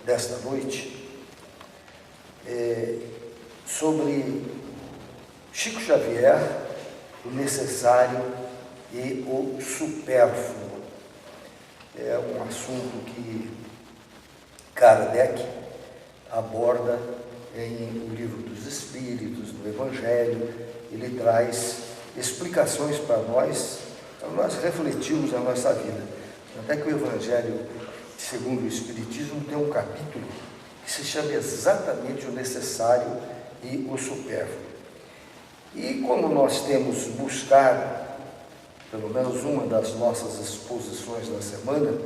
desta noite sobre Chico Xavier, o necessário e o supérfluo. É um assunto que Kardec aborda em O Livro dos Espíritos, no Evangelho. Ele traz explicações para nós refletirmos a nossa vida. Até que o Evangelho, segundo o Espiritismo, tem um capítulo que se chama exatamente o necessário e o supérfluo. E como nós temos buscado, pelo menos uma das nossas exposições da semana,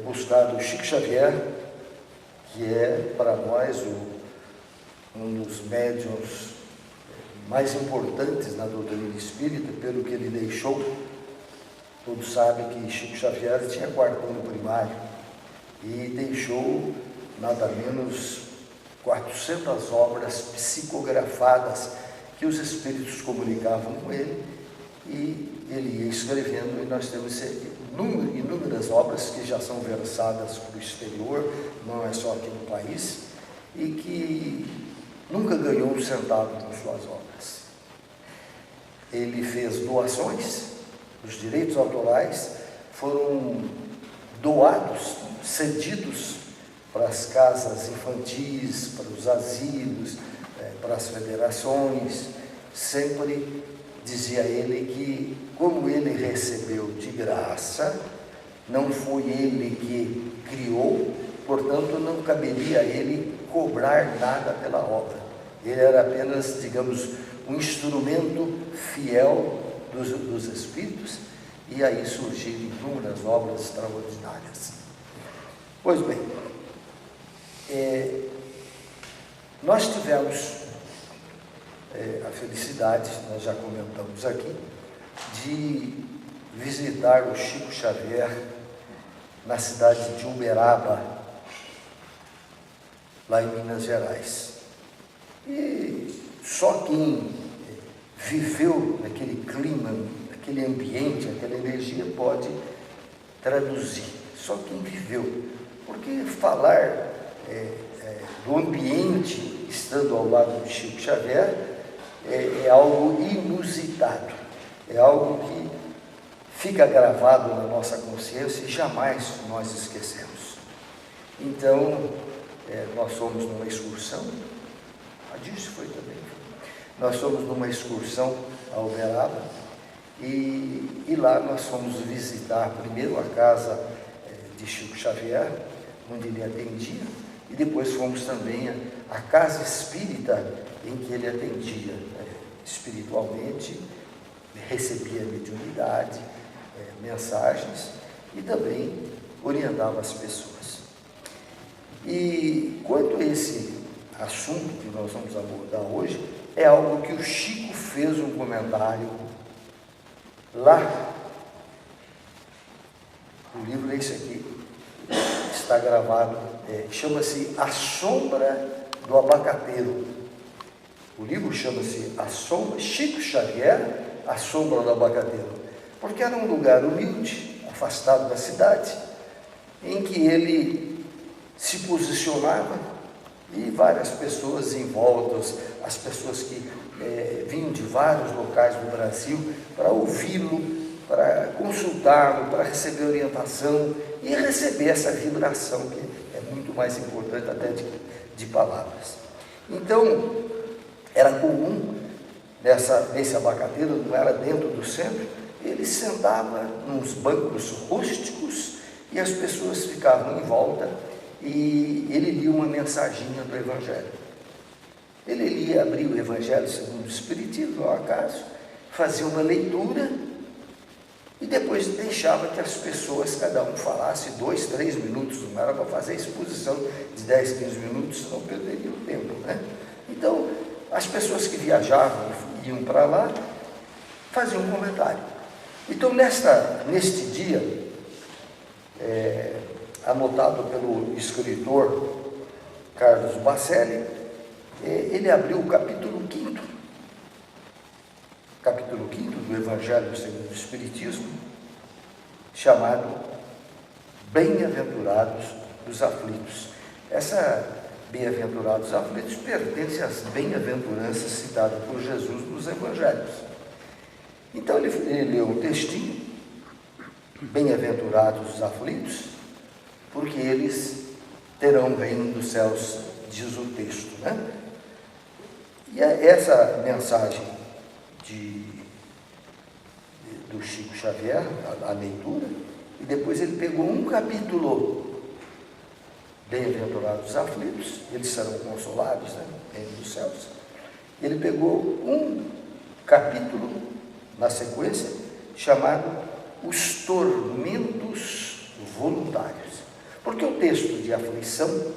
buscado Chico Xavier, que é para nós um dos médiuns mais importantes na doutrina espírita, pelo que ele deixou. Todos sabem que Chico Xavier tinha 4º ano primário e deixou nada menos 400 obras psicografadas que os espíritos comunicavam com ele, e ele ia escrevendo, e nós temos inúmeras obras que já são versadas para o exterior, não é só aqui no país, e que nunca ganhou um centavo com suas obras. Ele fez doações, os direitos autorais foram doados, cedidos para as casas infantis, para os asilos, para as federações. Sempre dizia ele que, como ele recebeu de graça, não foi ele que criou, portanto não caberia a ele cobrar nada pela obra. Ele era apenas, digamos, um instrumento fiel dos espíritos, e aí surgiram inúmeras obras extraordinárias. Pois bem, nós tivemos a felicidade, nós já comentamos aqui, de visitar o Chico Xavier na cidade de Uberaba, lá em Minas Gerais. E só quem viveu naquele clima, naquele ambiente, aquela energia, pode traduzir. Só quem viveu. Porque falar do ambiente estando ao lado de Chico Xavier é algo inusitado, é algo que fica gravado na nossa consciência e jamais nós esquecemos. Então, nós fomos numa excursão, a Dirce foi também, nós fomos numa excursão a Uberaba, e lá nós fomos visitar primeiro a casa de Chico Xavier, onde ele atendia, e depois fomos também à casa espírita em que ele atendia espiritualmente, recebia mediunidade, mensagens, e também orientava as pessoas. E quanto a esse assunto que nós vamos abordar hoje, é algo que o Chico fez um comentário lá. O livro é esse aqui, está gravado, chama-se A Sombra do Abacateiro. O livro chama-se Chico Xavier, A Sombra do Abacateiro, porque era um lugar humilde, afastado da cidade, em que ele se posicionava, e várias pessoas em volta, as pessoas que vinham de vários locais do Brasil para ouvi-lo, para consultá-lo, para receber orientação e receber essa vibração, que é muito mais importante até de palavras. Então, era comum, nesse abacateiro, não era dentro do centro, ele sentava nos bancos rústicos e as pessoas ficavam em volta, e ele lia uma mensaginha do Evangelho. Ele abria o Evangelho segundo o Espiritismo, ao acaso, fazia uma leitura e depois deixava que as pessoas, cada um falasse 2, 3 minutos, não era para fazer exposição de 10, 15 minutos, senão perderia o tempo, né? Então, as pessoas que viajavam, iam para lá, faziam um comentário. Então, neste dia, anotado pelo escritor Carlos Bacelli, ele abriu o capítulo 5º do Evangelho segundo o Espiritismo, chamado Bem-aventurados os aflitos. Essa bem-aventurados aflitos pertence às bem-aventuranças citadas por Jesus nos Evangelhos. Então ele leu um textinho, bem-aventurados os aflitos, porque eles terão o reino dos céus, diz o texto, né? E essa mensagem do Chico Xavier, a leitura, e depois ele pegou um capítulo, bem-aventurados os aflitos, eles serão consolados, né, no reino dos céus. Ele pegou um capítulo na sequência, chamado Os Tormentos Voluntários. Porque o texto de aflição,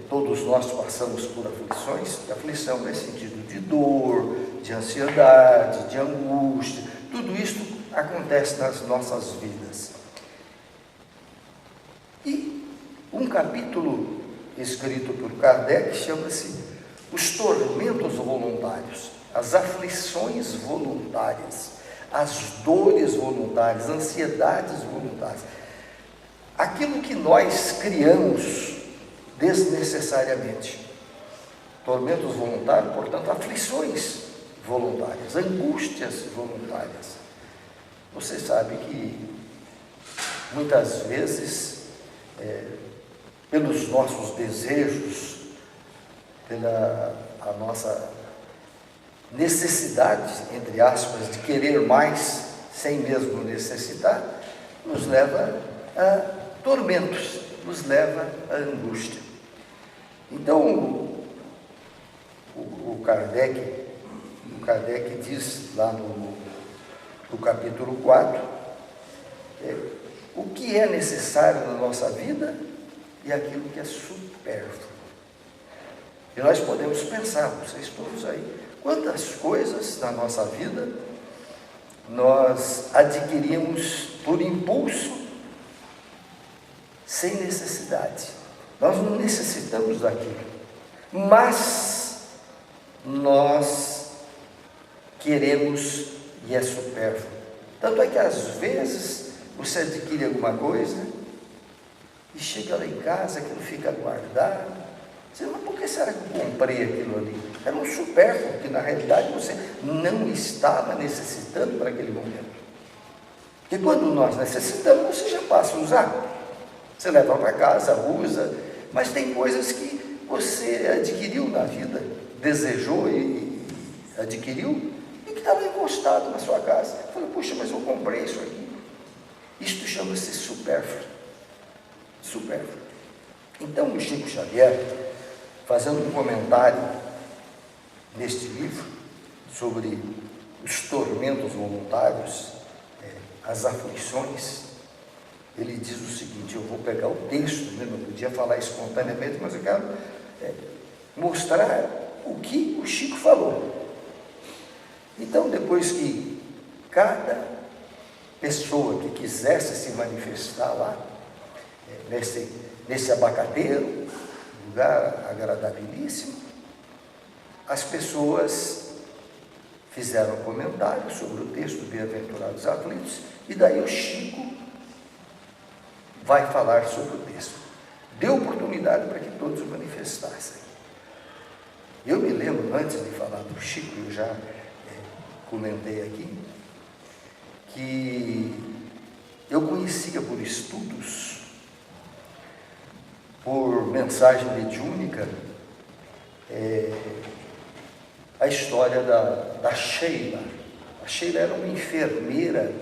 todos nós passamos por aflições, aflição nesse sentido de dor, de ansiedade, de angústia, tudo isso acontece nas nossas vidas. E um capítulo escrito por Kardec chama-se Os Tormentos Voluntários, as aflições voluntárias, as dores voluntárias, ansiedades voluntárias. Aquilo que nós criamos desnecessariamente. Tormentos voluntários, portanto, aflições voluntárias, angústias voluntárias. Você sabe que muitas vezes, pelos nossos desejos, pela a nossa necessidade, entre aspas, de querer mais, sem mesmo necessitar, nos leva a tormentos, nos leva à angústia. Então, o Kardec diz lá no capítulo 4, o que é necessário na nossa vida e aquilo que é supérfluo. E nós podemos pensar, vocês todos aí, quantas coisas na nossa vida nós adquirimos por impulso, sem necessidade. Nós não necessitamos daquilo, mas nós queremos e é supérfluo. Tanto é que às vezes você adquire alguma coisa e chega lá em casa, aquilo fica guardado. Você diz, mas por que será que eu comprei aquilo ali? Era um supérfluo, que na realidade você não estava necessitando para aquele momento. Porque quando nós necessitamos, você já passa a usar. Você leva para casa, usa, mas tem coisas que você adquiriu na vida, desejou e adquiriu, e que estava encostado na sua casa. Falei, puxa, mas eu comprei isso aqui. Isto chama-se supérfluo. Supérfluo. Então, o Chico Xavier, fazendo um comentário neste livro sobre os tormentos voluntários, as aflições, ele diz o seguinte, eu vou pegar o texto, né, não podia falar espontaneamente, mas eu quero mostrar o que o Chico falou. Então, depois que cada pessoa que quisesse se manifestar lá, nesse abacateiro, lugar agradabilíssimo, as pessoas fizeram comentários sobre o texto Bem-aventurados aflitos, e daí o Chico vai falar sobre o texto. Deu oportunidade para que todos o manifestassem. Eu me lembro, antes de falar do Chico, eu já comentei aqui, que eu conhecia por estudos, por mensagem mediúnica, a história da Sheila. A Sheila era uma enfermeira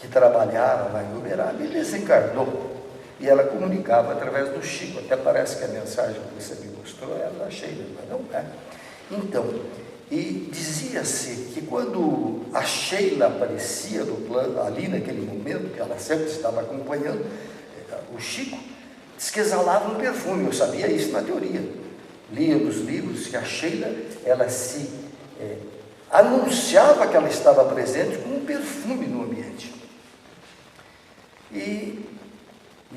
que trabalhava lá em Uberaba e desencarnou. E ela comunicava através do Chico. Até parece que a mensagem que você me mostrou era da Sheila, mas não é. Então, e dizia-se que quando a Sheila aparecia no plano, ali naquele momento, que ela sempre estava acompanhando o Chico, diz que exalava um perfume. Eu sabia isso na teoria. Lia nos livros que a Sheila, ela se anunciava que ela estava presente com um perfume no ambiente. E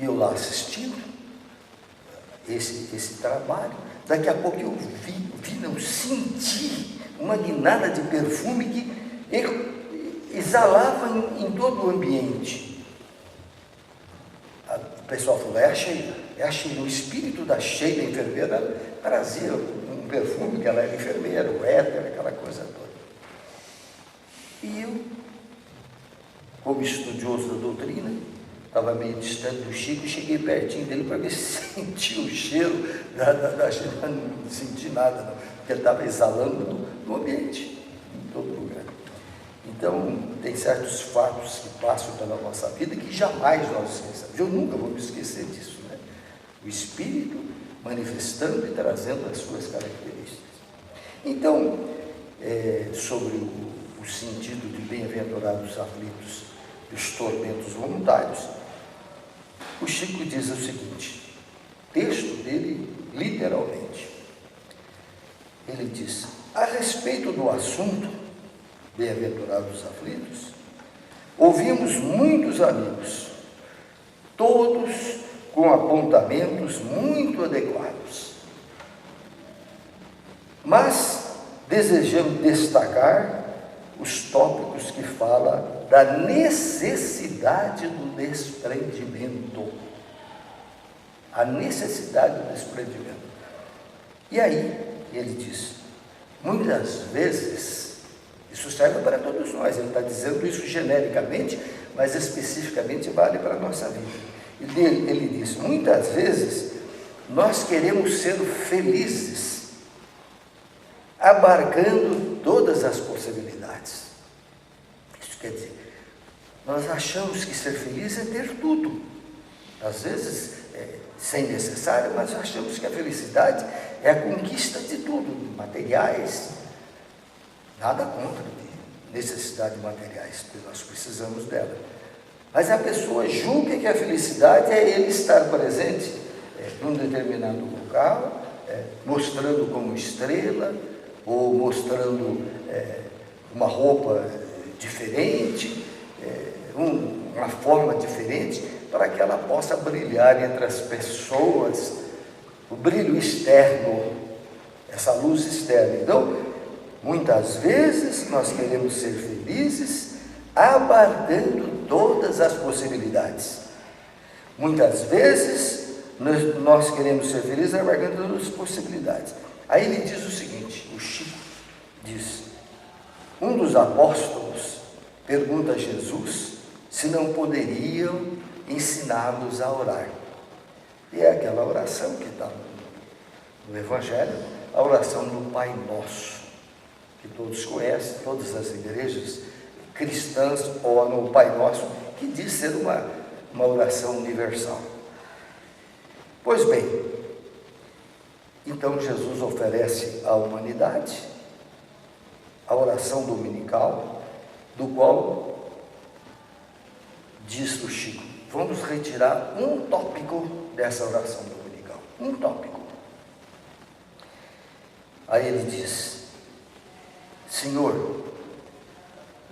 eu lá assistindo esse trabalho, daqui a pouco eu não senti uma guinada de perfume que exalava em todo o ambiente. O pessoal falou, é a Sheila. O espírito da Sheila, enfermeira, trazia um perfume, que ela era enfermeira, o éter, aquela coisa toda. E eu, como estudioso da doutrina, estava meio distante do Chico, e cheguei pertinho dele para ver se sentia o cheiro da Sheila. Não senti nada, não, porque ele estava exalando no ambiente, em todo lugar. Então, tem certos fatos que passam pela nossa vida que jamais nós esquecemos. Eu nunca vou me esquecer disso, né? O Espírito manifestando e trazendo as suas características. Então, sobre o sentido de bem-aventurados os aflitos e os tormentos voluntários, o Chico diz o seguinte, texto dele, literalmente, ele diz: a respeito do assunto, bem-aventurados os aflitos, ouvimos muitos amigos, todos com apontamentos muito adequados. Mas desejamos destacar os tópicos que falam da necessidade do desprendimento. A necessidade do desprendimento. E aí, ele diz, muitas vezes, isso serve para todos nós, ele está dizendo isso genericamente, mas especificamente vale para a nossa vida. Ele diz, muitas vezes, nós queremos ser felizes, abarcando todas as possibilidades. Isso quer dizer, nós achamos que ser feliz é ter tudo. Às vezes, sem necessário, mas achamos que a felicidade é a conquista de tudo, materiais, nada contra de necessidade de materiais, porque nós precisamos dela. Mas a pessoa julga que a felicidade é ele estar presente num determinado local, mostrando como estrela, ou mostrando uma roupa diferente, uma forma diferente, para que ela possa brilhar entre as pessoas, o brilho externo, essa luz externa. Então, muitas vezes nós queremos ser felizes, abarcando todas as possibilidades. Muitas vezes nós queremos ser felizes, abarcando todas as possibilidades. Aí ele diz o seguinte, o Chico diz, um dos apóstolos pergunta a Jesus se não poderiam ensiná-los a orar. E é aquela oração que está no Evangelho, a oração do Pai Nosso, que todos conhecem, todas as igrejas cristãs oram o Pai Nosso, que diz ser uma oração universal. Pois bem, então Jesus oferece à humanidade a oração dominical, do qual diz o Chico, vamos retirar um tópico dessa oração dominical, um tópico. Aí ele diz, Senhor,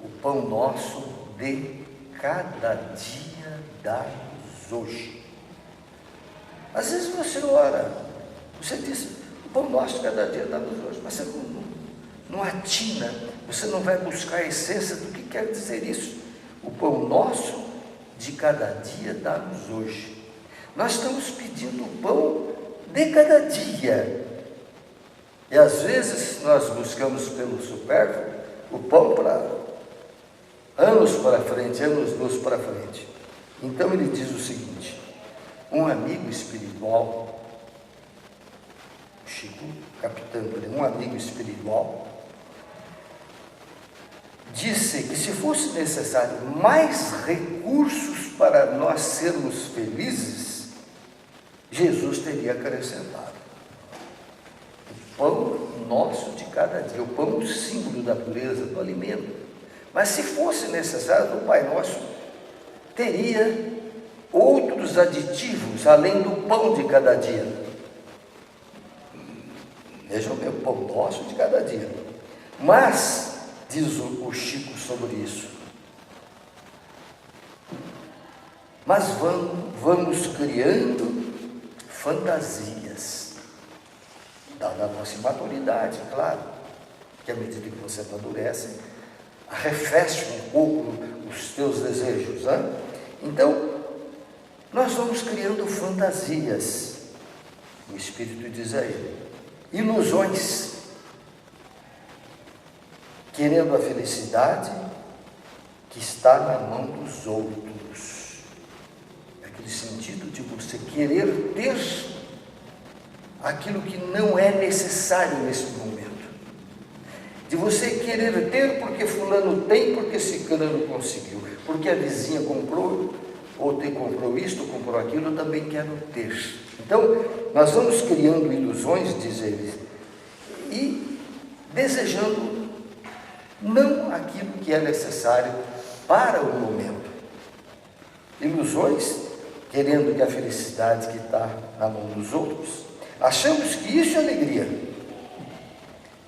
o pão nosso de cada dia dá-nos hoje. Às vezes você ora, você diz, o pão nosso de cada dia dá-nos hoje, mas você não atina, você não vai buscar a essência do que quer dizer isso. O pão nosso de cada dia dá-nos hoje. Nós estamos pedindo o pão de cada dia. E às vezes nós buscamos pelo supérfluo o pão para anos para frente, anos-luz para frente. Então ele diz o seguinte, um amigo espiritual, Chico captando ele, um amigo espiritual, disse que se fosse necessário mais recursos para nós sermos felizes, Jesus teria acrescentado. O pão nosso de cada dia, o pão, o símbolo da pureza do alimento. Mas se fosse necessário, o Pai Nosso teria outros aditivos, além do pão de cada dia. Vejam o meu pão nosso de cada dia. Mas, diz o Chico sobre isso, mas vamos criando fantasias, dada a nossa imaturidade, claro, que à medida que você amadurece, arrefece um pouco os teus desejos, né? Então, nós vamos criando fantasias, o Espírito diz a ele, ilusões, querendo a felicidade que está na mão dos outros. Aquele sentido de você querer ter aquilo que não é necessário nesse momento. De você querer ter porque fulano tem, porque ciclano conseguiu, porque a vizinha comprou, ou comprou isto, ou comprou aquilo, eu também quero ter. Então, nós vamos criando ilusões, diz ele, e desejando não aquilo que é necessário para o momento. Ilusões, querendo que a felicidade que está na mão dos outros, achamos que isso é alegria,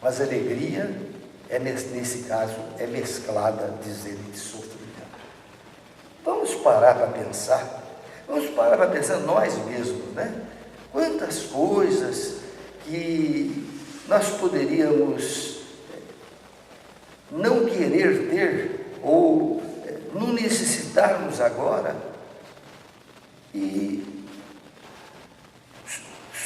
mas alegria, nesse caso, é mesclada, diz ele, de sofrimento. Vamos parar para pensar, nós mesmos, né? Quantas coisas que nós poderíamos não querer ter, ou não necessitarmos agora, e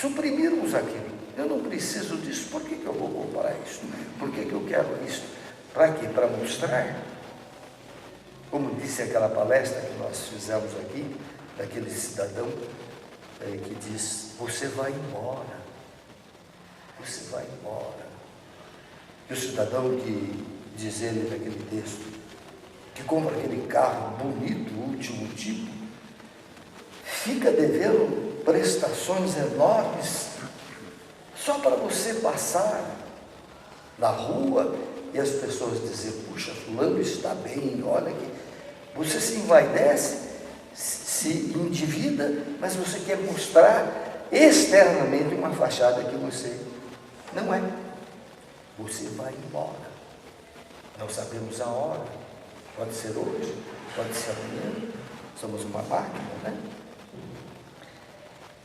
suprimirmos aquilo. Eu não preciso disso, por que eu vou comprar isso? Por que eu quero isso? Para quê? Para mostrar? Como disse aquela palestra que nós fizemos aqui, daquele cidadão que diz, você vai embora. Você vai embora. E o cidadão que diz ele naquele texto, que compra aquele carro bonito, último tipo, fica devendo prestações enormes só para você passar na rua e as pessoas dizer, puxa, fulano está bem, olha que você se envaidece, se endivida, mas você quer mostrar externamente uma fachada que você não é. Você vai embora. Não sabemos a hora, pode ser hoje, pode ser amanhã, somos uma máquina, né?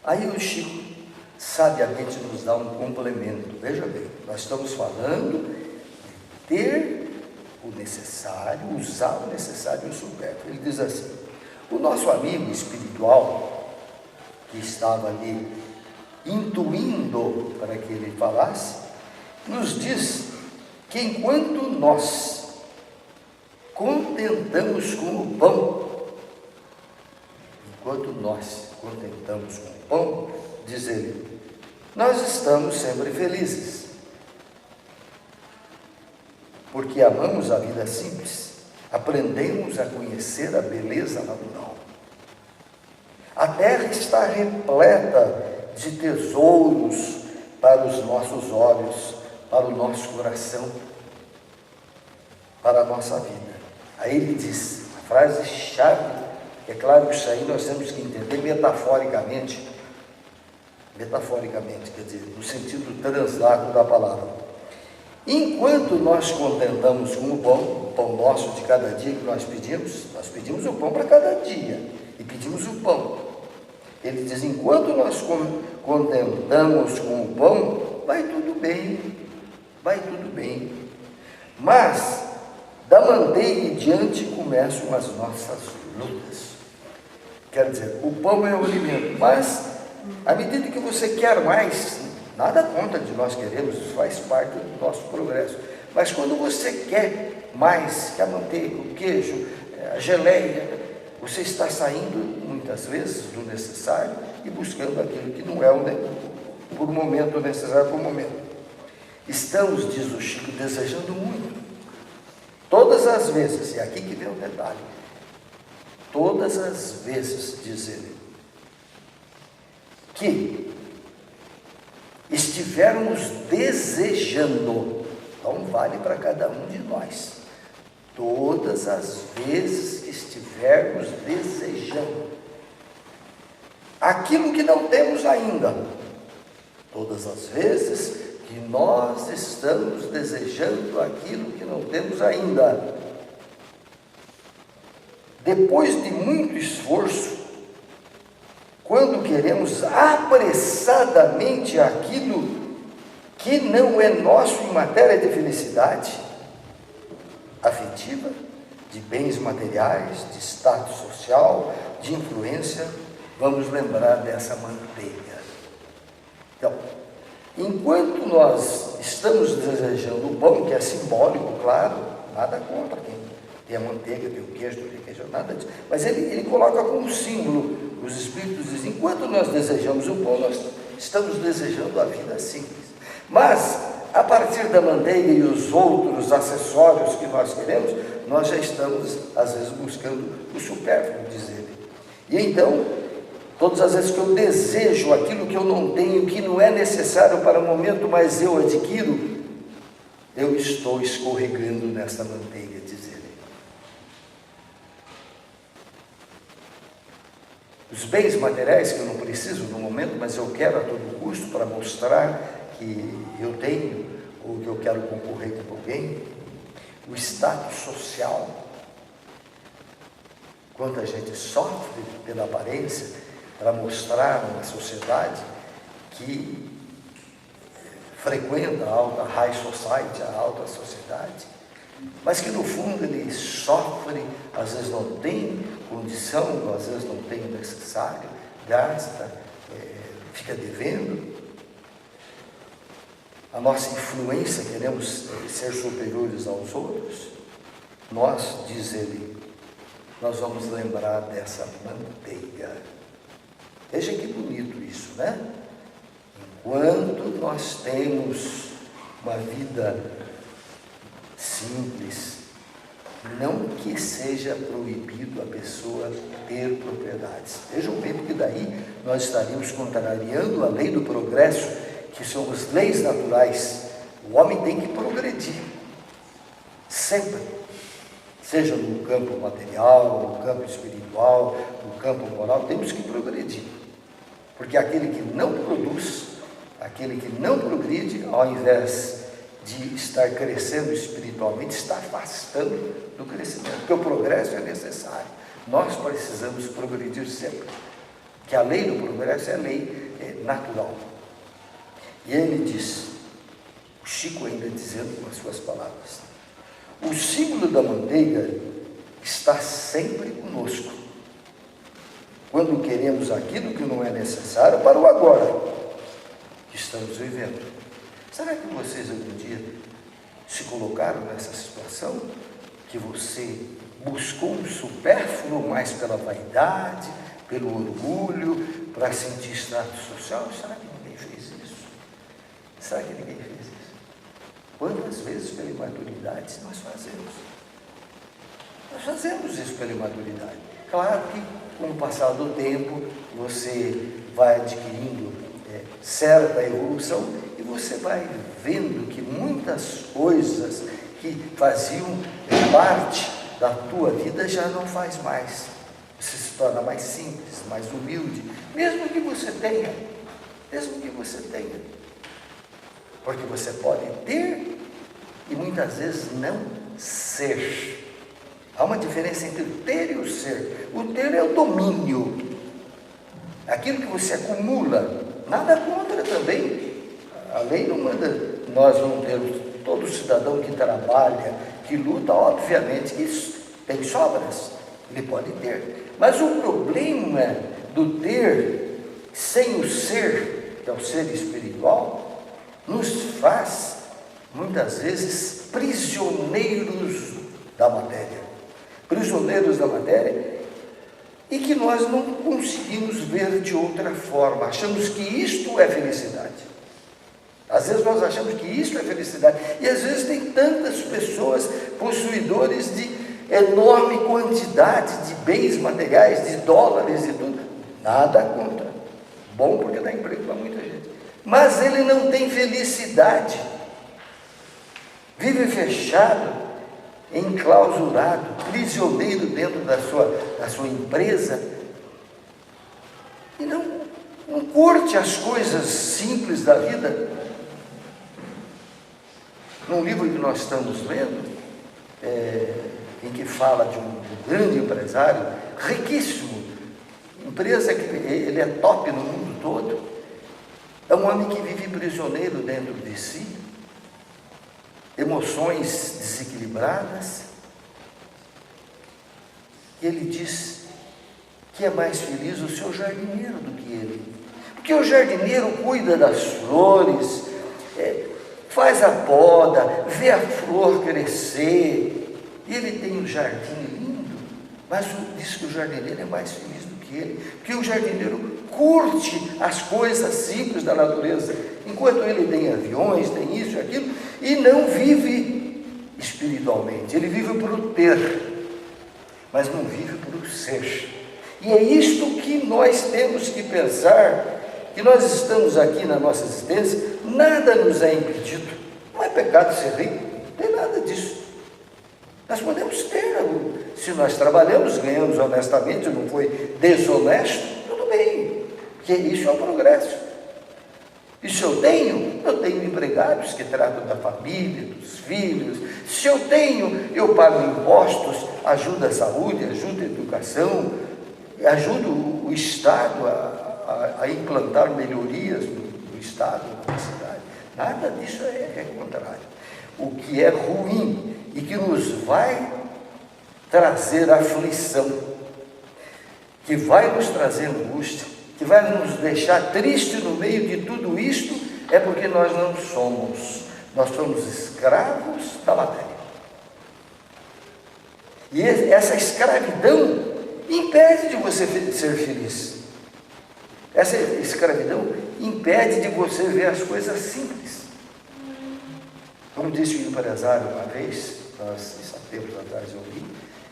Aí o Chico sabiamente nos dá um complemento. Veja bem, nós estamos falando de ter o necessário, usar o necessário e o supérfluo. Ele diz assim, o nosso amigo espiritual, que estava ali intuindo para que ele falasse, nos diz que enquanto nós contentamos com o pão, diz ele, nós estamos sempre felizes, porque amamos a vida simples, aprendemos a conhecer a beleza natural. A terra está repleta de tesouros para os nossos olhos, para o nosso coração, para a nossa vida. Aí ele diz, a frase-chave, é claro que isso aí nós temos que entender metaforicamente, quer dizer, no sentido translado da palavra. Enquanto nós contentamos com o pão nosso de cada dia que nós pedimos o pão para cada dia, e pedimos o pão. Ele diz, enquanto nós contentamos com o pão, vai tudo bem. Mas, da manteiga em diante começam as nossas lutas. Quer dizer, o pão é o alimento, mas à medida que você quer mais, nada contra de nós queremos, isso faz parte do nosso progresso. Mas quando você quer mais que a manteiga, o queijo, a geleia, você está saindo muitas vezes do necessário e buscando aquilo que não é por momento necessário por momento. Estamos, diz o Chico, desejando muito. Todas as vezes, e aqui que vem o detalhe, todas as vezes, diz ele, que estivermos desejando, então vale para cada um de nós, todas as vezes que estivermos desejando aquilo que não temos ainda, todas as vezes que nós estamos desejando aquilo que não temos ainda, depois de muito esforço, quando queremos apressadamente aquilo que não é nosso em matéria de felicidade afetiva, de bens materiais, de status social, de influência, vamos lembrar dessa manteiga. Então, enquanto nós estamos desejando o pão, que é simbólico, claro, nada contra quem tem a manteiga, tem o queijo, tem o queijo, nada disso, mas ele coloca como símbolo, os Espíritos dizem, enquanto nós desejamos o pão, nós estamos desejando a vida simples. Mas, a partir da manteiga e os outros acessórios que nós queremos, nós já estamos, às vezes, buscando o supérfluo, diz ele. E então, todas as vezes que eu desejo aquilo que eu não tenho, que não é necessário para o momento, mas eu adquiro, eu estou escorregando nessa manteiga, diz ele. Os bens materiais que eu não preciso no momento, mas eu quero a todo custo para mostrar que eu tenho, ou que eu quero concorrer com alguém, o status social, quanta gente sofre pela aparência, para mostrar uma sociedade que frequenta a alta high society, a alta sociedade, mas que no fundo ele sofre, às vezes não tem condição, às vezes não tem o necessário, gasta, fica devendo. A nossa influência, queremos ser superiores aos outros, nós, diz ele, nós vamos lembrar dessa manteiga. Veja que bonito isso, né? Enquanto nós temos uma vida simples, não que seja proibido a pessoa ter propriedades. Vejam bem, porque daí nós estaríamos contrariando a lei do progresso, que são as leis naturais. O homem tem que progredir, sempre, seja no campo material, no campo espiritual, no campo moral, temos que progredir, porque aquele que não produz, aquele que não progride, ao invés de estar crescendo espiritualmente, está afastando do crescimento, porque o progresso é necessário, nós precisamos progredir sempre, que a lei do progresso é a lei natural. E ele diz, o Chico ainda dizendo com as suas palavras, o símbolo da manteiga está sempre conosco, quando queremos aquilo que não é necessário para o agora, que estamos vivendo. Será que vocês algum dia se colocaram nessa situação, que você buscou um supérfluo mais pela vaidade, pelo orgulho, para sentir status social? Será que ninguém fez isso? Será que ninguém fez isso? Quantas vezes pela imaturidade nós fazemos? Nós fazemos isso pela imaturidade. Claro que com o passar do tempo você vai adquirindo certa evolução e você vai vendo que muitas coisas que faziam parte da tua vida já não faz mais. Você se torna mais simples, mais humilde, mesmo que você tenha. Porque você pode ter e muitas vezes não ser. Há uma diferença entre o ter e o ser. O ter é o domínio, aquilo que você acumula. Nada contra também. A lei não manda nós não termos. Todo cidadão que trabalha, que luta, obviamente que isso tem sobras, ele pode ter. Mas o problema do ter sem o ser, que é o ser espiritual, nos faz, muitas vezes, prisioneiros da matéria. Prisioneiros da matéria, e que nós não conseguimos ver de outra forma. Achamos que isto é felicidade. Às vezes nós achamos que isto é felicidade. E às vezes tem tantas pessoas possuidores de enorme quantidade de bens materiais, de dólares e tudo. Nada contra. Bom porque dá emprego para muita gente. Mas ele não tem felicidade. Vive fechado, enclausurado, prisioneiro dentro da sua empresa. E não curte as coisas simples da vida. Num livro que nós estamos lendo, em que fala de um grande empresário, riquíssimo, empresa que ele é top no mundo todo, é um homem que vive prisioneiro dentro de si, emoções desequilibradas, e ele diz que é mais feliz o seu jardineiro do que ele. Porque o jardineiro cuida das flores, faz a poda, vê a flor crescer, e ele tem um jardim lindo, mas diz que o jardineiro é mais feliz do que ele, porque o jardineiro curte as coisas simples da natureza, enquanto ele tem aviões, tem isso e aquilo, e não vive espiritualmente. Ele vive por o ter, mas não vive por o ser. E é isto que nós temos que pensar, que nós estamos aqui na nossa existência, nada nos é impedido. Não é pecado ser rico, não tem nada disso. Nós podemos ter, se nós trabalhamos, ganhamos honestamente, não foi desonesto, tudo bem, porque isso é um progresso. E se eu tenho empregados que tratam da família, dos filhos. Se eu tenho, eu pago impostos, ajudo a saúde, ajudo a educação, ajudo o Estado a implantar melhorias no Estado, na cidade. Nada disso é contrário. O que é ruim e que nos vai trazer aflição, que vai nos trazer angústia, que vai nos deixar triste no meio de tudo isto, é porque nós somos escravos da matéria. E essa escravidão impede de você ser feliz. Essa escravidão impede de você ver as coisas simples. Como disse o empresário uma vez, há tempos atrás eu li,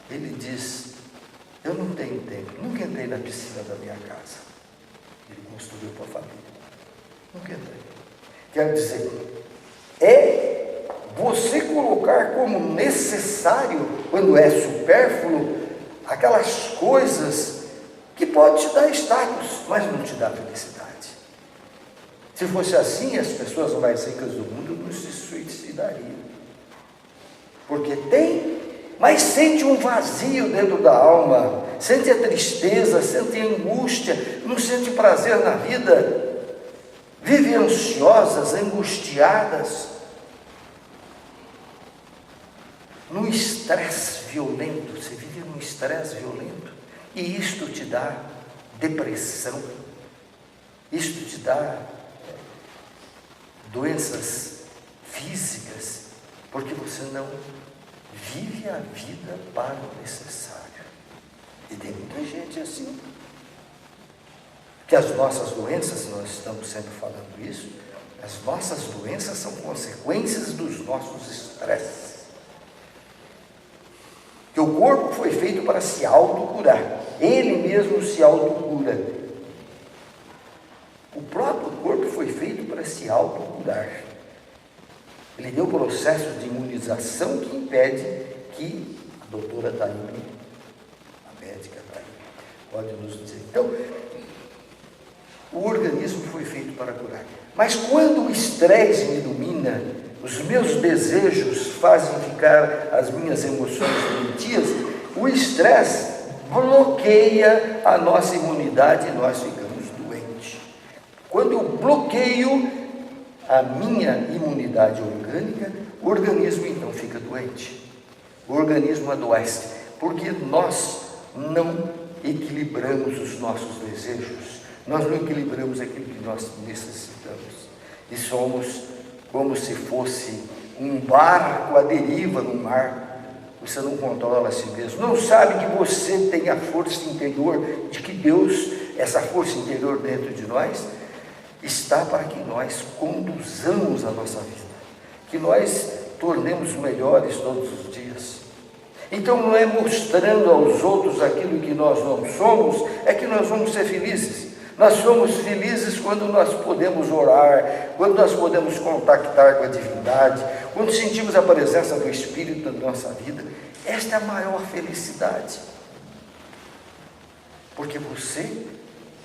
ele diz: eu não tenho tempo, nunca entrei na piscina da minha casa. Ele construiu para a família. Nunca entrei. Quero dizer, é você colocar como necessário, quando é supérfluo, aquelas coisas que pode te dar status, mas não te dá felicidade. Se fosse assim, as pessoas mais ricas do mundo não se suicidariam. Porque tem, mas sente um vazio dentro da alma, sente a tristeza, sente a angústia, não sente prazer na vida, vivem ansiosas, angustiadas, num estresse violento. Você vive num estresse violento, e isto te dá depressão, isto te dá doenças físicas, porque você não vive a vida para o necessário. E tem muita gente assim, que as nossas doenças, nós estamos sempre falando isso, as nossas doenças são consequências dos nossos estresses. Que o corpo foi feito para se autocurar, ele mesmo se autocura. O próprio corpo foi feito para se autocurar. Ele deu processo de imunização que impede que a doutora está aí, a médica está aí, pode nos dizer. Então, o organismo foi feito para curar. Mas quando o estresse me domina, os meus desejos fazem ficar as minhas emoções doentias, o estresse bloqueia a nossa imunidade e nós ficamos doentes. Quando eu bloqueio a minha imunidade orgânica, o organismo então fica doente. O organismo adoece, porque nós não equilibramos os nossos desejos, nós não equilibramos aquilo que nós necessitamos, e somos como se fosse um barco à deriva no mar. Você não controla a si mesmo, não sabe que você tem a força interior, de que Deus, essa força interior dentro de nós, está para que nós conduzamos a nossa vida, que nós tornemos melhores todos os dias. Então não é mostrando aos outros aquilo que nós não somos, é que nós vamos ser felizes. Nós somos felizes quando nós podemos orar, quando nós podemos contactar com a divindade, quando sentimos a presença do Espírito na nossa vida. Esta é a maior felicidade, porque você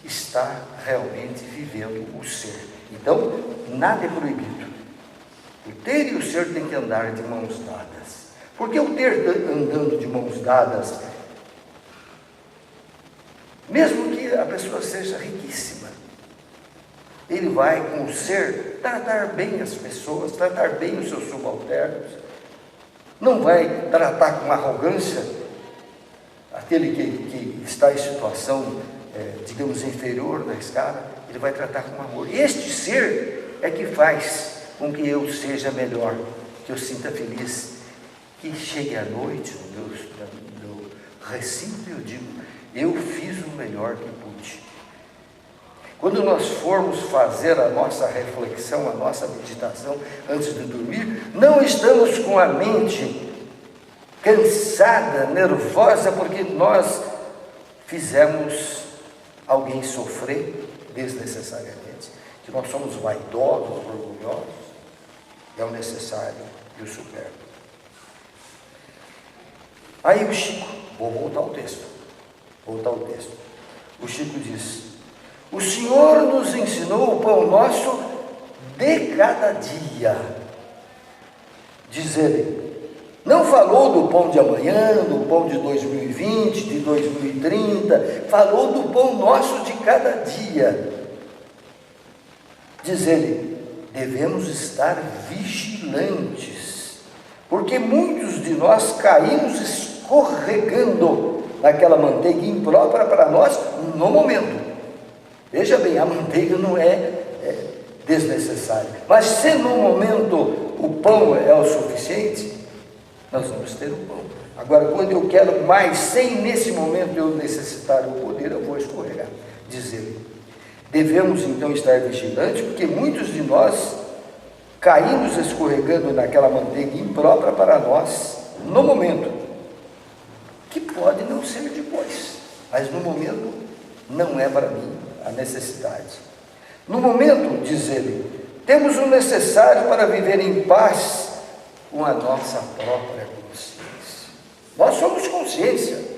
está realmente vivendo o ser. Então, nada é proibido. O ter e o ser têm que andar de mãos dadas. Porque o ter andando de mãos dadas, mesmo que a pessoa seja riquíssima, ele vai com o ser tratar bem as pessoas, tratar bem os seus subalternos, não vai tratar com arrogância aquele que está em situação, digamos, inferior na escala, ele vai tratar com amor. Este ser é que faz com que eu seja melhor, que eu sinta feliz, que chegue à noite no meu recinto e eu digo, eu fiz o melhor que pude. Quando nós formos fazer a nossa reflexão, a nossa meditação antes de dormir, não estamos com a mente cansada, nervosa, porque nós fizemos alguém sofrer desnecessariamente, que nós somos vaidosos, orgulhosos, é o necessário e o supérfluo. Aí o Chico, vou voltar ao texto, o Chico diz, o Senhor nos ensinou o pão nosso de cada dia, diz ele, não falou do pão de amanhã, do pão de 2020, de 2030, falou do pão nosso de cada dia, diz ele, devemos estar vigilantes, porque muitos de nós caímos escorregando naquela manteiga imprópria para nós no momento. Veja bem, a manteiga não é desnecessária, mas se no momento o pão é o suficiente, nós vamos ter o pão. Agora, quando eu quero mais, sem nesse momento eu necessitar o poder, eu vou escorregar, diz ele. Devemos então estar vigilantes, porque muitos de nós caímos escorregando naquela manteiga imprópria para nós, no momento, que pode não ser depois, mas no momento não é para mim a necessidade. No momento, diz ele, temos o necessário para viver em paz com a nossa própria consciência. Nós somos consciência.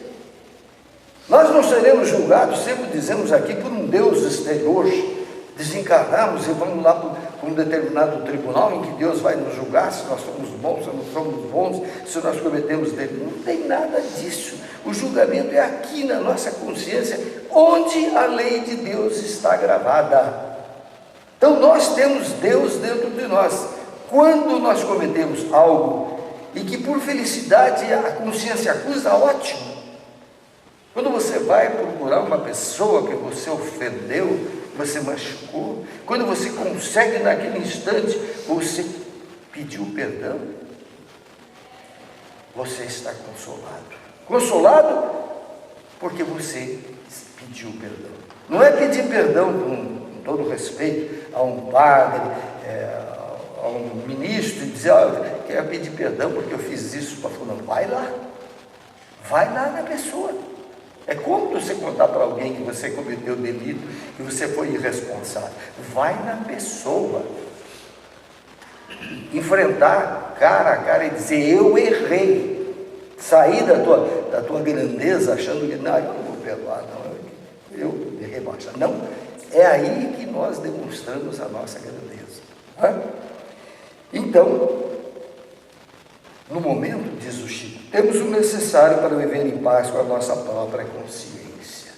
Nós não seremos julgados, sempre dizemos aqui, por um Deus exterior. Desencarnamos e vamos lá para um determinado tribunal em que Deus vai nos julgar se nós somos bons, se não somos bons, se nós cometemos delito. Não tem nada disso. O julgamento é aqui na nossa consciência, onde a lei de Deus está gravada. Então nós temos Deus dentro de nós. Quando nós cometemos algo e que por felicidade a consciência acusa, ótimo. Quando você vai procurar uma pessoa que você ofendeu, você machucou, quando você consegue naquele instante, você pediu perdão, você está consolado. Consolado porque você pediu perdão. Não é pedir perdão com todo respeito a um padre, a um ministro, e dizer, quero pedir perdão porque eu fiz isso para fulano. Vai lá na pessoa. É como você contar para alguém que você cometeu delito, que você foi irresponsável. Vai na pessoa. Enfrentar cara a cara e dizer, eu errei. Sair da tua grandeza achando que, não, eu não vou perdoar, não, eu errei bastante. Não, é aí que nós demonstramos a nossa grandeza. Então, no momento, diz o Chico, temos o necessário para viver em paz com a nossa própria consciência.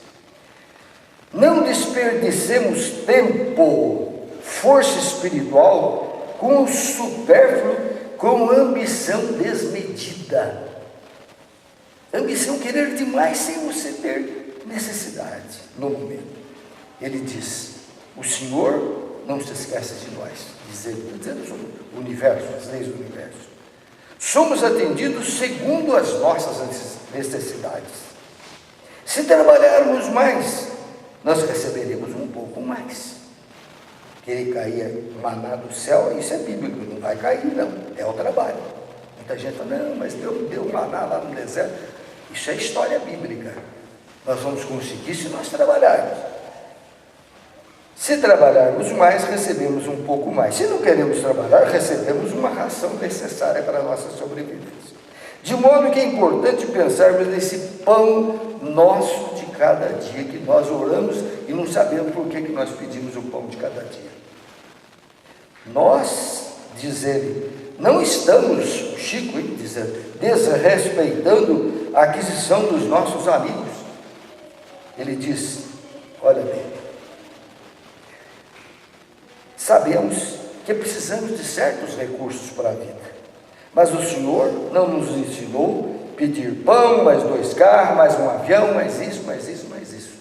Não desperdicemos tempo, força espiritual, com o supérfluo, com ambição desmedida. Ambição, querer demais sem você ter necessidade no momento. Ele diz, o Senhor não se esquece de nós, dizendo sobre o universo, as leis do universo. Somos atendidos segundo as nossas necessidades. Se trabalharmos mais, nós receberemos um pouco mais. Querer cair maná do céu, isso é bíblico, não vai cair não, é o trabalho. Muita gente fala, não, mas Deus deu maná lá no deserto. Isso é história bíblica. Nós vamos conseguir se nós trabalharmos. Se trabalharmos mais, recebemos um pouco mais. Se não queremos trabalhar, recebemos uma ração necessária para a nossa sobrevivência. De modo que é importante pensarmos nesse pão nosso de cada dia, que nós oramos e não sabemos por que nós pedimos o pão de cada dia. Nós, diz ele, não estamos, Chico dizendo, desrespeitando a aquisição dos nossos amigos. Ele diz, olha bem, sabemos que precisamos de certos recursos para a vida, mas o Senhor não nos ensinou pedir pão, mais 2 carros, mais um avião, mais isso, mais isso, mais isso.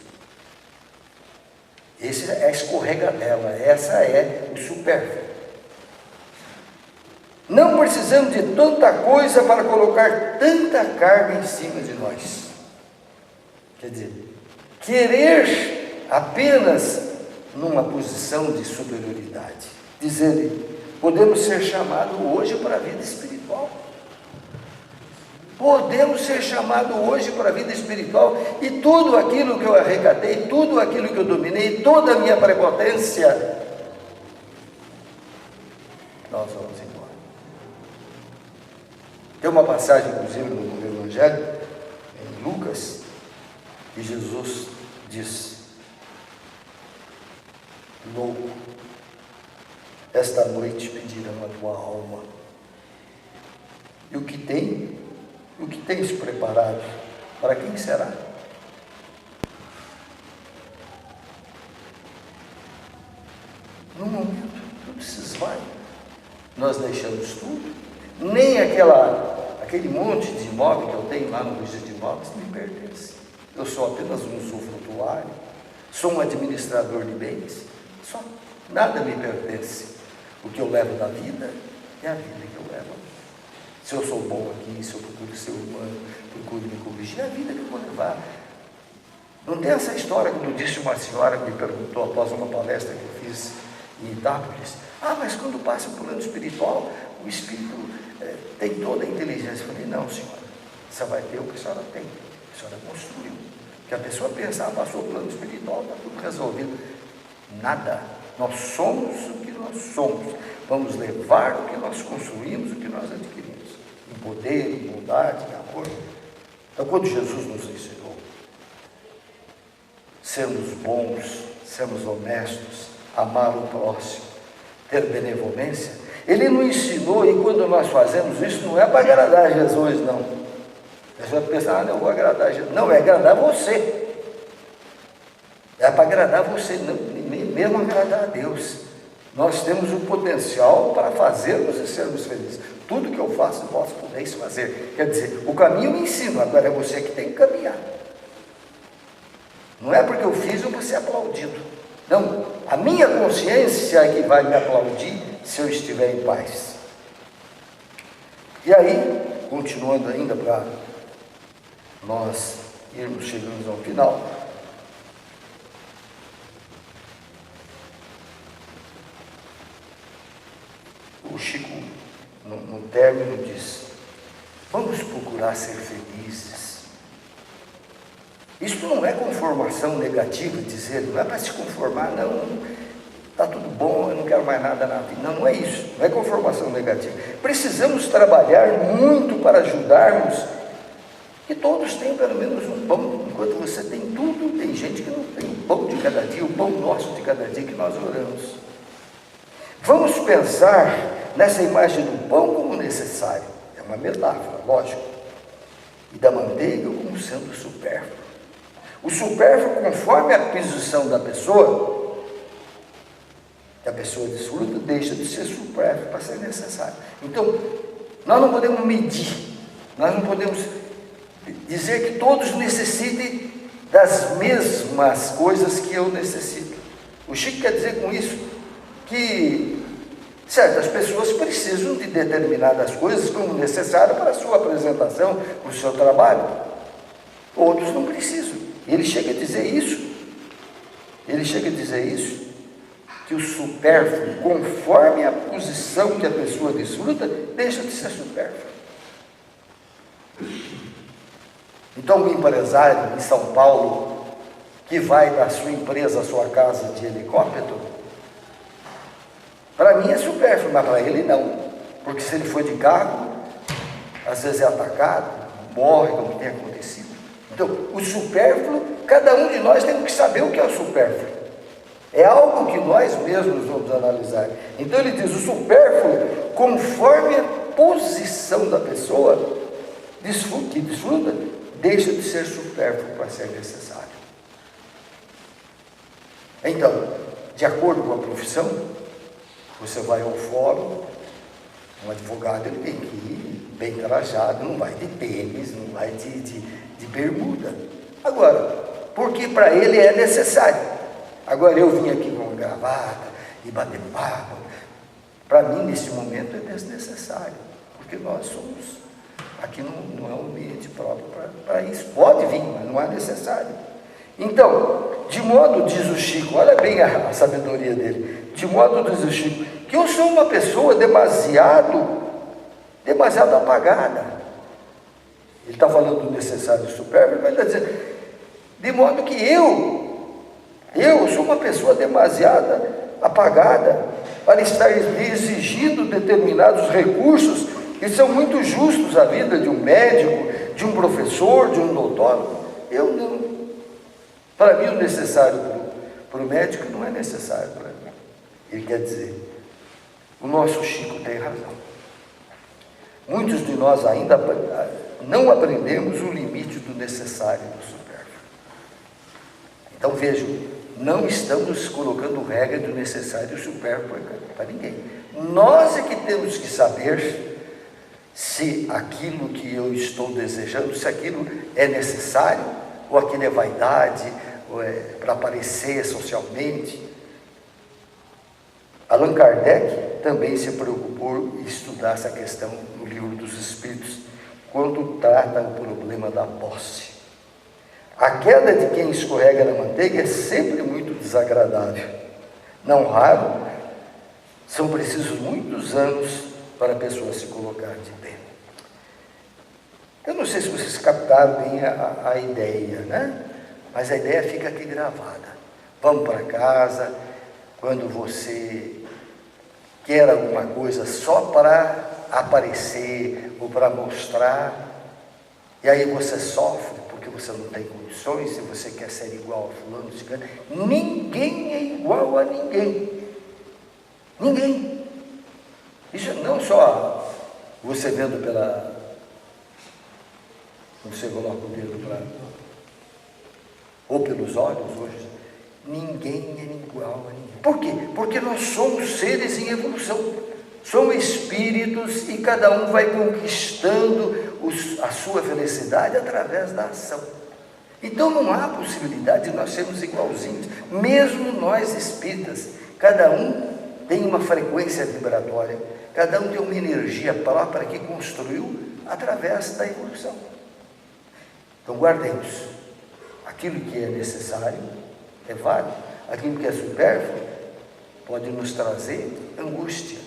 Esse é a escorregadela, essa é o supérfluo. Não precisamos de tanta coisa para colocar tanta carga em cima de nós. Quer dizer, querer apenas numa posição de superioridade. Diz ele, podemos ser chamados hoje para a vida espiritual. Podemos ser chamados hoje para a vida espiritual, e tudo aquilo que eu arrecadei, tudo aquilo que eu dominei, toda a minha prepotência, nós vamos embora. Tem uma passagem, inclusive, no Evangelho, em Lucas, que Jesus diz: louco, esta noite pedirão a tua alma, e o que tens preparado, para quem será? No momento, tudo se esvai, nós deixamos tudo, nem aquele monte de imóvel que eu tenho lá no registro de imóveis me pertence. Eu sou apenas um usufrutuário, sou um administrador de bens, só nada me pertence. O que eu levo da vida é a vida que eu levo. Se eu sou bom aqui, se eu procuro ser humano, procuro me corrigir, é a vida que eu vou levar. Não tem essa história, como disse uma senhora que me perguntou após uma palestra que eu fiz em Itápolis: mas quando passa o plano espiritual, o espírito tem toda a inteligência. Eu falei: não, senhora, você vai ter o que a senhora tem, a senhora construiu. Que a pessoa pensa: passou o plano espiritual, está tudo resolvido. Nada, nós somos o que nós somos, vamos levar o que nós construímos, o que nós adquirimos, em poder, em bondade, em amor. Então, quando Jesus nos ensinou sermos bons, sermos honestos, amar o próximo, ter benevolência, Ele nos ensinou, e quando nós fazemos isso, não é para agradar Jesus, não. A pessoa pensa: não, eu vou agradar Jesus. Não, é agradar você. É para agradar você, não, nem mesmo agradar a Deus. Nós temos o potencial para fazermos e sermos felizes. Tudo que eu faço, vós podeis fazer. Quer dizer, o caminho eu me ensino, agora é você que tem que caminhar. Não é porque eu fiz eu vou ser aplaudido. Não, a minha consciência é que vai me aplaudir se eu estiver em paz. E aí, continuando ainda para nós irmos chegando ao final, o Chico, no término, diz: vamos procurar ser felizes. Isso não é conformação negativa, dizer, não é para se conformar, não, está tudo bom, eu não quero mais nada na vida. Não, não é isso, não é conformação negativa. Precisamos trabalhar muito para ajudarmos que todos tenham pelo menos um pão. Enquanto você tem tudo, tem gente que não tem o pão de cada dia, o pão nosso de cada dia que nós oramos. Vamos pensar nessa imagem do pão como necessário, é uma metáfora, lógico, e da manteiga como sendo supérfluo. O supérfluo, conforme a aquisição da pessoa, que a pessoa desfruta, deixa de ser supérfluo para ser necessário. Então, nós não podemos medir, nós não podemos dizer que todos necessitem das mesmas coisas que eu necessito. O Chico quer dizer com isso que certas pessoas precisam de determinadas coisas como necessário para a sua apresentação, para o seu trabalho. Outros não precisam. Ele chega a dizer isso. Ele chega a dizer isso, que o supérfluo, conforme a posição que a pessoa desfruta, deixa de ser supérfluo. Então, o empresário em São Paulo, que vai da sua empresa à sua casa de helicóptero, para mim é supérfluo, mas para ele não, porque se ele for de carro, às vezes é atacado, morre, como tem acontecido. Então, o supérfluo, cada um de nós tem que saber o que é o supérfluo. É algo que nós mesmos vamos analisar. Então ele diz: o supérfluo, conforme a posição da pessoa que desfruta, deixa de ser supérfluo para ser necessário. Então, de acordo com a profissão, você vai ao fórum, um advogado ele tem que ir bem trajado, não vai de tênis, não vai de bermuda. Agora, porque para ele é necessário. Agora eu vim aqui com gravata e bater papo, para mim nesse momento é desnecessário, porque nós somos, aqui não é um ambiente próprio para isso. Pode vir, mas não é necessário. Então, de modo, diz o Chico, olha bem a sabedoria dele, de modo, diz o Chico, que eu sou uma pessoa demasiado apagada. Ele está falando do necessário e do supérfluo, mas está dizendo, de modo que eu sou uma pessoa demasiado apagada para estar exigindo determinados recursos que são muito justos à vida de um médico, de um professor, de um doutor. Eu não. Para mim, o necessário para o médico não é necessário para mim. Ele quer dizer, o nosso Chico tem razão. Muitos de nós ainda não aprendemos o limite do necessário e do supérfluo. Então vejam, não estamos colocando regra do necessário e do supérfluo para ninguém. Nós é que temos que saber se aquilo que eu estou desejando, se aquilo é necessário, ou aquilo é vaidade, ou é para aparecer socialmente. Allan Kardec também se preocupou em estudar essa questão no Livro dos Espíritos, quando trata o problema da posse. A queda de quem escorrega na manteiga é sempre muito desagradável. Não raro, são precisos muitos anos para a pessoa se colocar de pé. Eu não sei se vocês captaram bem a ideia, né? Mas a ideia fica aqui gravada. Vamos para casa, quando você quer alguma coisa só para aparecer ou para mostrar, e aí você sofre porque você não tem condições, se você quer ser igual a fulano, ciclano. Ninguém é igual a ninguém. Ninguém. Isso não só você vendo você coloca o dedo para, ou pelos olhos hoje, ninguém é igual a ninguém. Por quê? Porque nós somos seres em evolução, somos espíritos e cada um vai conquistando a sua felicidade através da ação. Então não há possibilidade de nós sermos igualzinhos, mesmo nós espíritas, cada um tem uma frequência vibratória, cada um tem uma energia própria que construiu através da evolução. Então guardemos, aquilo que é necessário é válido, aquilo que é supérfluo pode nos trazer angústia.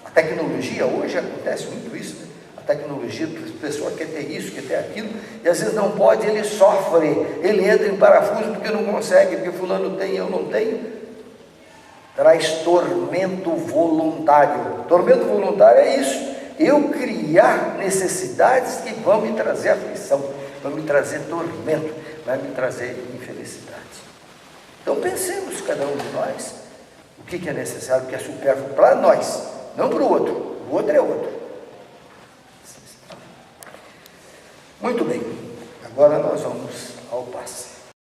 A tecnologia, hoje acontece muito isso, né? A tecnologia, a pessoa quer ter isso, quer ter aquilo, e às vezes não pode, ele sofre, ele entra em parafuso porque não consegue, porque fulano tem, eu não tenho. Traz tormento voluntário. Tormento voluntário é isso, eu criar necessidades que vão me trazer aflição, vão me trazer tormento, vai me trazer infelicidade. Então pensemos, cada um de nós, o que é necessário, o que é supérfluo para nós, não para o outro. O outro é outro. Muito bem, agora nós vamos ao passe.